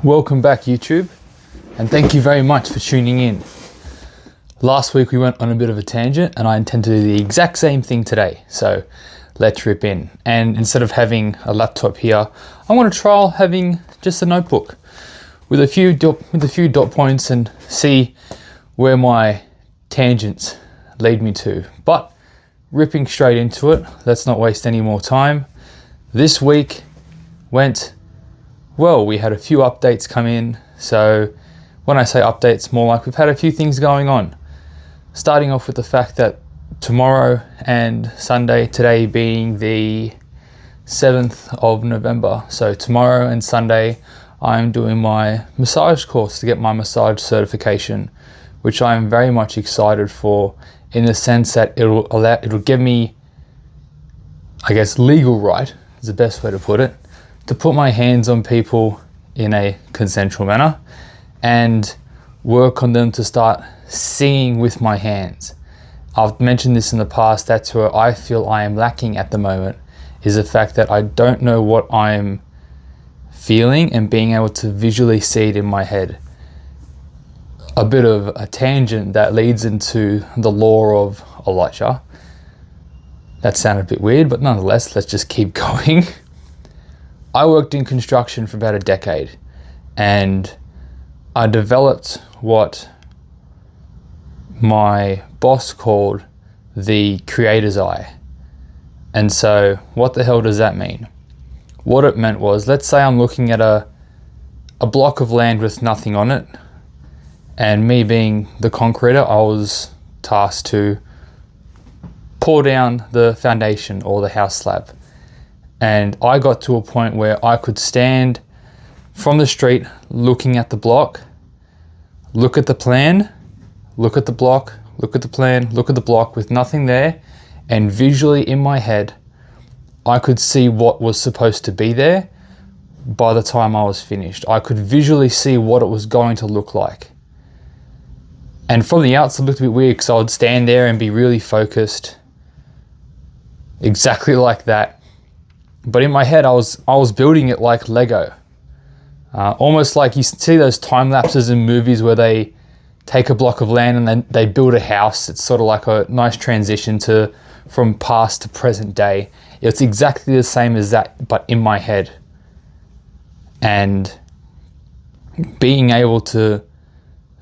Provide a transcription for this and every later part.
Welcome back, YouTube, and thank you very much for tuning in. Last week we went on a bit of a tangent and I intend to do the exact same thing today, so let's rip in. And instead of having a laptop here, I want to trial having just a notebook with a few dot points and see where my tangents lead me to. But ripping straight into it, let's not waste any more time. This week went well. We had a few updates come in. So when I say updates, more like we've had a few things going on. Starting off with the fact that tomorrow and Sunday, today being the 7th of November. So tomorrow and Sunday, I'm doing my massage course to get my massage certification, which I'm very much excited for, in the sense that it'll give me, I guess, legal right is the best way to put it, to put my hands on people in a consensual manner and work on them to start seeing with my hands. I've mentioned this in the past, that's where I feel I am lacking at the moment, is the fact that I don't know what I'm feeling and being able to visually see it in my head. A bit of a tangent that leads into the law of Elijah. That sounded a bit weird, but nonetheless, let's just keep going. I worked in construction for about a decade and I developed what my boss called the creator's eye. And so what the hell does that mean? What it meant was, let's say I'm looking at a block of land with nothing on it, and me being the concreter, I was tasked to pour down the foundation or the house slab. And I got to a point where I could stand from the street looking at the block, look at the plan, look at the block, look at the plan, look at the block with nothing there, and visually in my head, I could see what was supposed to be there by the time I was finished. I could visually see what it was going to look like. And from the outside it looked a bit weird because I would stand there and be really focused, exactly like that. But in my head, I was building it like Lego. Almost like you see those time lapses in movies where they take a block of land and then they build a house. It's sort of like a nice transition from past to present day. It's exactly the same as that, but in my head. And being able to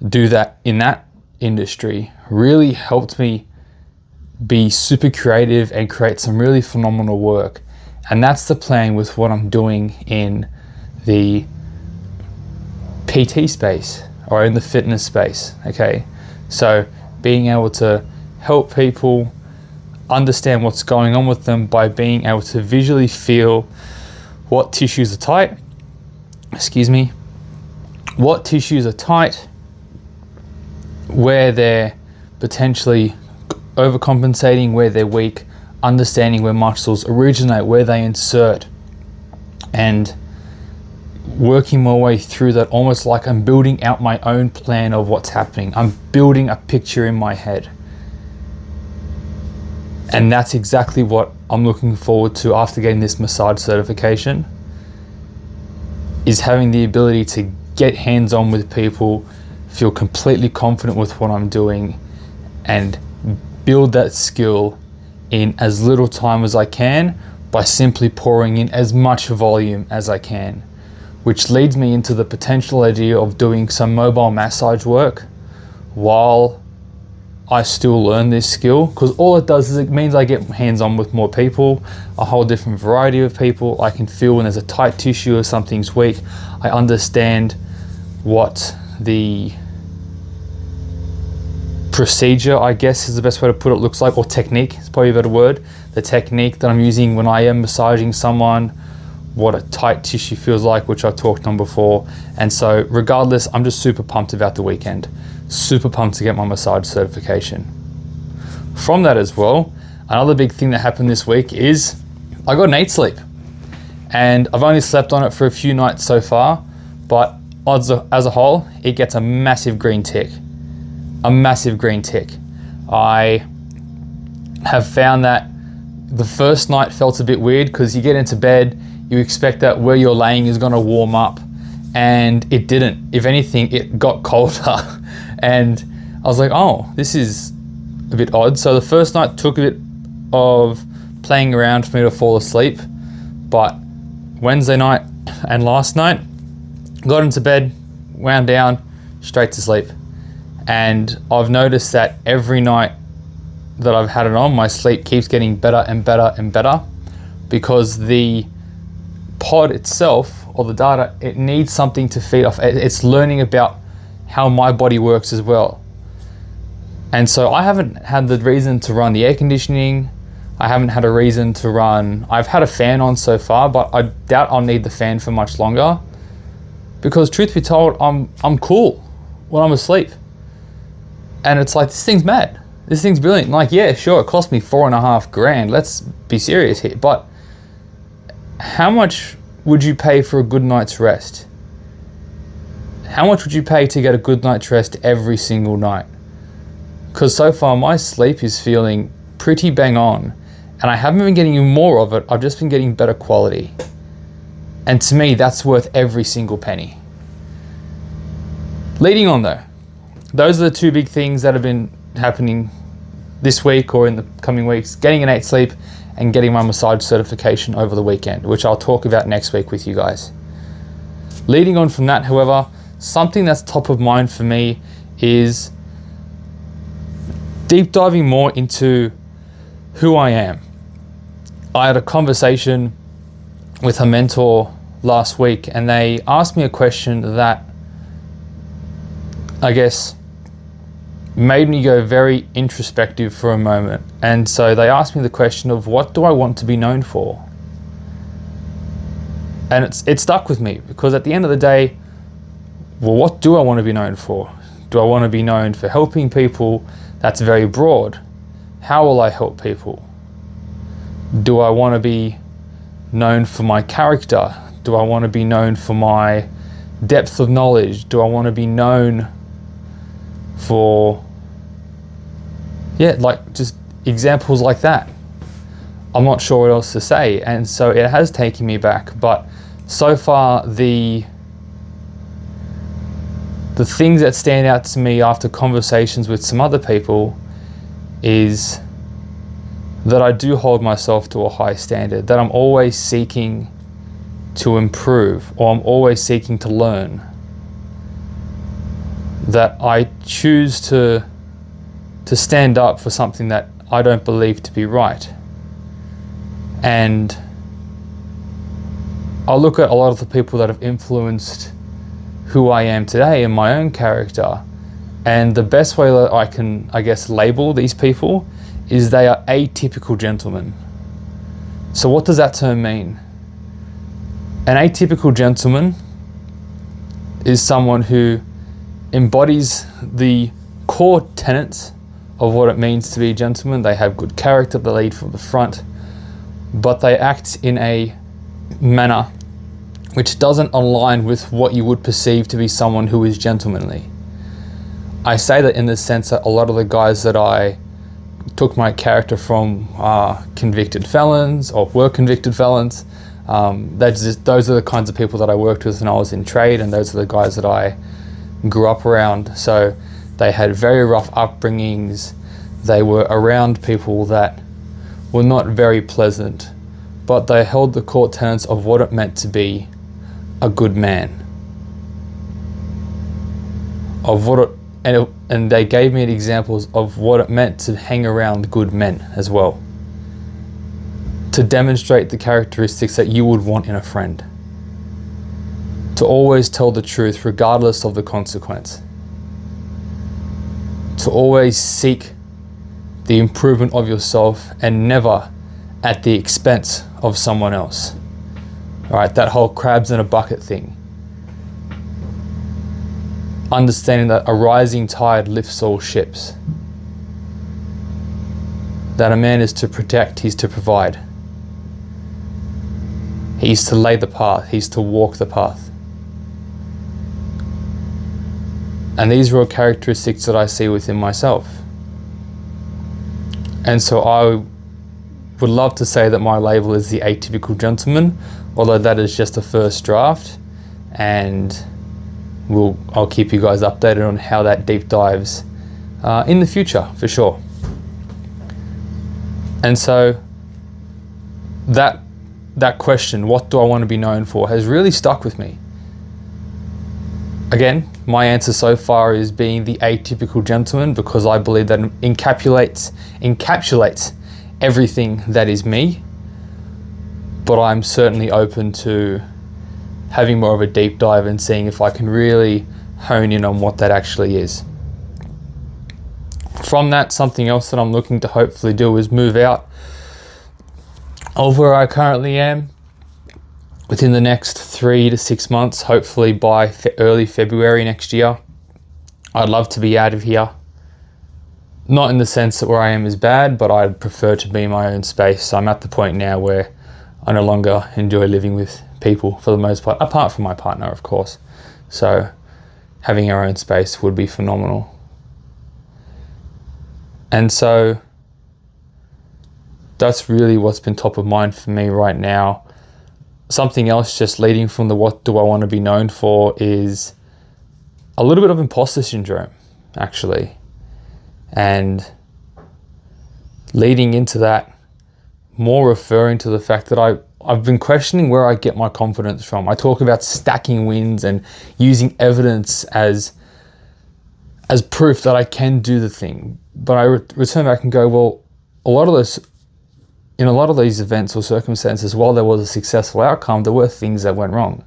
do that in that industry really helped me be super creative and create some really phenomenal work. And that's the plan with what I'm doing in the PT space or in the fitness space, okay? So being able to help people understand what's going on with them by being able to visually feel what tissues are tight, what tissues are tight, where they're potentially overcompensating, where they're weak, understanding where muscles originate, where they insert, and working my way through that, almost like I'm building out my own plan of what's happening. I'm building a picture in my head. And that's exactly what I'm looking forward to after getting this massage certification, is having the ability to get hands-on with people, feel completely confident with what I'm doing, and build that skill in as little time as I can by simply pouring in as much volume as I can, which leads me into the potential idea of doing some mobile massage work while I still learn this skill, because all it does is it means I get hands-on with more people, a whole different variety of people. I can feel when there's a tight tissue or something's weak. I understand what the procedure, I guess is the best way to put it, looks like, or technique is probably a better word. The technique that I'm using when I am massaging someone, what a tight tissue feels like, which I talked on before. And so regardless, I'm just super pumped about the weekend. Super pumped to get my massage certification. From that as well, another big thing that happened this week is I got an 8 sleep. And I've only slept on it for a few nights so far, but as a whole, it gets a massive green tick. A massive green tick. I have found that the first night felt a bit weird because you get into bed, you expect that where you're laying is going to warm up and it didn't. If anything, it got colder. And I was like, oh, this is a bit odd. So the first night took a bit of playing around for me to fall asleep, but Wednesday night and last night, got into bed, wound down, straight to sleep. And I've noticed that every night that I've had it on, my sleep keeps getting better and better and better, because the pod itself, or the data, it needs something to feed off. It's learning about how my body works as well. And so I haven't had the reason to run the air conditioning. I haven't had a reason to run. I've had a fan on so far, but I doubt I'll need the fan for much longer, because truth be told, I'm cool when I'm asleep. And it's like, this thing's mad. This thing's brilliant. Like, yeah, sure, it cost me $4,500. Let's be serious here. But how much would you pay for a good night's rest? How much would you pay to get a good night's rest every single night? Because so far my sleep is feeling pretty bang on, and I haven't been getting more of it. I've just been getting better quality. And to me, that's worth every single penny. Leading on though, those are the two big things that have been happening this week or in the coming weeks: getting an 8 sleep and getting my massage certification over the weekend, which I'll talk about next week with you guys. Leading on from that, however, something that's top of mind for me is deep diving more into who I am. I had a conversation with a mentor last week, and they asked me a question that I guess made me go very introspective for a moment. And so they asked me the question of, what do I want to be known for? And it stuck with me, because at the end of the day, well, what do I want to be known for? Do I want to be known for helping people? That's very broad. How will I help people? Do I want to be known for my character? Do I want to be known for my depth of knowledge? Do I want to be known for, like just examples like that? I'm not sure what else to say. And so it has taken me back, but so far the things that stand out to me after conversations with some other people is that I do hold myself to a high standard, that I'm always seeking to improve, or I'm always seeking to learn, that I choose to stand up for something that I don't believe to be right. And I look at a lot of the people that have influenced who I am today in my own character, and the best way that I can, I guess, label these people is they are atypical gentlemen. So what does that term mean? An atypical gentleman is someone who embodies the core tenets of what it means to be a gentleman. They have good character, they lead from the front, but they act in a manner which doesn't align with what you would perceive to be someone who is gentlemanly. I say that in the sense that a lot of the guys that I took my character from are convicted felons, or were convicted felons. Those are the kinds of people that I worked with when I was in trade, and those are the guys that I grew up around. So they had very rough upbringings. They were around people that were not very pleasant, but they held the core tenets of what it meant to be a good man, of what it, and they gave me examples of what it meant to hang around good men as well, to demonstrate the characteristics that you would want in a friend, to always tell the truth regardless of the consequence, to always seek the improvement of yourself and never at the expense of someone else. All right, that whole crabs in a bucket thing. Understanding that a rising tide lifts all ships. That a man is to protect, he's to provide. He's to lay the path, he's to walk the path. And these are all characteristics that I see within myself. And so I would love to say that my label is the atypical gentleman, although that is just a first draft, and I'll keep you guys updated on how that deep dives in the future, for sure. And so that question, what do I want to be known for, has really stuck with me. Again, my answer so far is being the atypical gentleman, because I believe that encapsulates everything that is me. But I'm certainly open to having more of a deep dive and seeing if I can really hone in on what that actually is. From that, something else that I'm looking to hopefully do is move out of where I currently am within the next 3 to 6 months, hopefully by early February next year. I'd love to be out of here. Not in the sense that where I am is bad, but I'd prefer to be in my own space. So I'm at the point now where I no longer enjoy living with people for the most part, apart from my partner, of course. So having our own space would be phenomenal. And so that's really what's been top of mind for me right now. Something else just leading from the what do I want to be known for is a little bit of imposter syndrome, actually. And leading into that, more referring to the fact that I've been questioning where I get my confidence from. I talk about stacking wins and using evidence as proof that I can do the thing. But I return back and go, well, in a lot of these events or circumstances, while there was a successful outcome, there were things that went wrong.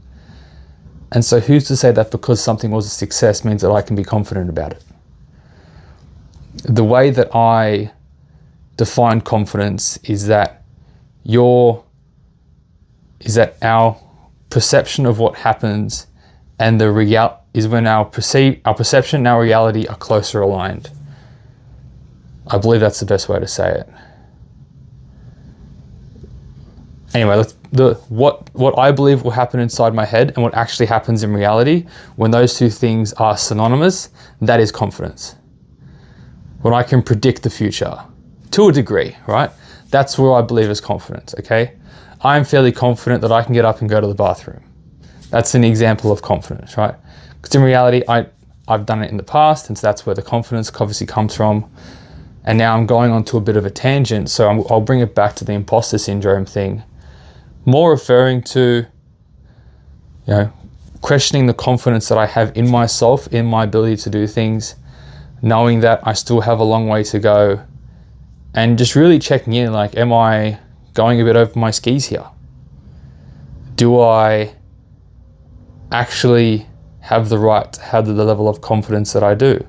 And so who's to say that because something was a success means that I can be confident about it? The way that I define confidence is that our perception of what happens and is when our perception and our reality are closer aligned. I believe that's the best way to say it. Anyway, what I believe will happen inside my head and what actually happens in reality, when those two things are synonymous, that is confidence. When I can predict the future, to a degree, right? That's where I believe is confidence, okay? I'm fairly confident that I can get up and go to the bathroom. That's an example of confidence, right? Because in reality, I've done it in the past, and so that's where the confidence obviously comes from. And now I'm going on to a bit of a tangent, so I'll bring it back to the imposter syndrome thing. More referring to, questioning the confidence that I have in myself, in my ability to do things, knowing that I still have a long way to go, and just really checking in, like, am I going a bit over my skis here? Do I actually have the right to have the level of confidence that I do?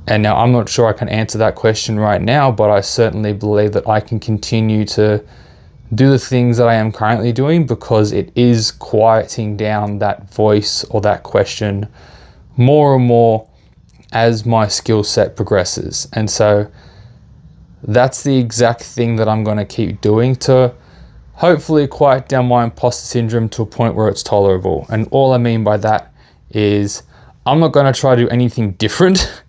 And now I'm not sure I can answer that question right now, but I certainly believe that I can continue to do the things that I am currently doing, because it is quieting down that voice or that question more and more as my skill set progresses. And so that's the exact thing that I'm going to keep doing to hopefully quiet down my imposter syndrome to a point where it's tolerable. And all I mean by that is I'm not going to try to do anything different.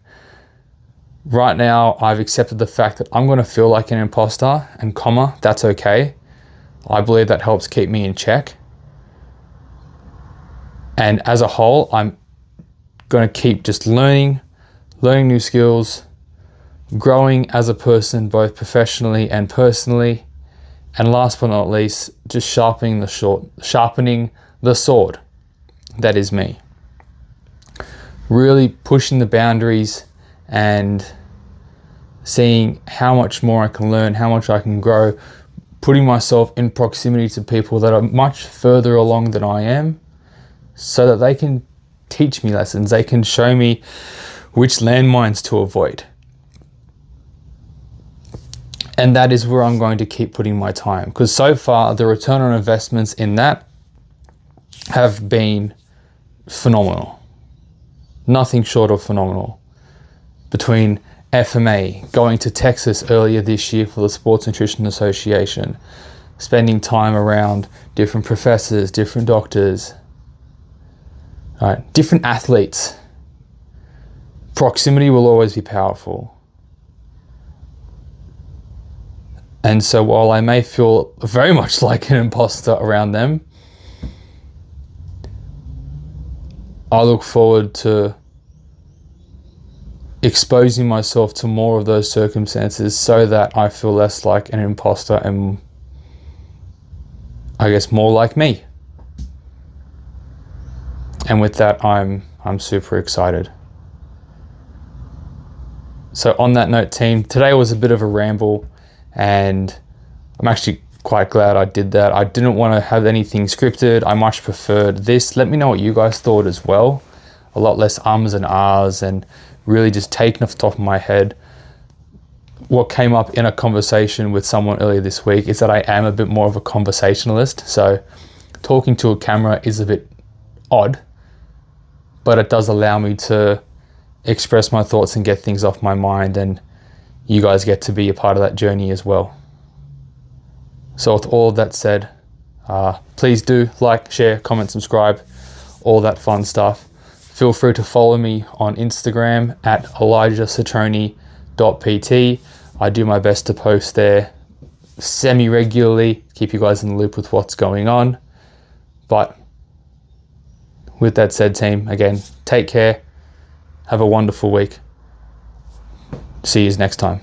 Right now, I've accepted the fact that I'm going to feel like an imposter, and that's okay. I believe that helps keep me in check. And as a whole, I'm going to keep just learning new skills, growing as a person, both professionally and personally. And last but not least, just sharpening the sword that is me. Really pushing the boundaries and seeing how much more I can learn, how much I can grow, putting myself in proximity to people that are much further along than I am, so that they can teach me lessons, they can show me which landmines to avoid. And that is where I'm going to keep putting my time, because so far the return on investments in that have been phenomenal. Nothing short of phenomenal. Between FMA, going to Texas earlier this year for the Sports Nutrition Association, spending time around different professors, different doctors, different athletes. Proximity will always be powerful. And so while I may feel very much like an imposter around them, I look forward to exposing myself to more of those circumstances so that I feel less like an imposter and I guess more like me. And with that, I'm super excited. So on that note, team, today was a bit of a ramble, and I'm actually quite glad I did that. I didn't want to have anything scripted. I much preferred this. Let me know what you guys thought as well. A lot less ums and ahs and really just taken off the top of my head. What came up in a conversation with someone earlier this week is that I am a bit more of a conversationalist. So talking to a camera is a bit odd, but it does allow me to express my thoughts and get things off my mind, and you guys get to be a part of that journey as well. So with all of that said, please do like, share, comment, subscribe, all that fun stuff. Feel free to follow me on Instagram at elijahsatroni.pt. I do my best to post there semi-regularly, keep you guys in the loop with what's going on. But with that said, team, again, take care. Have a wonderful week. See you next time.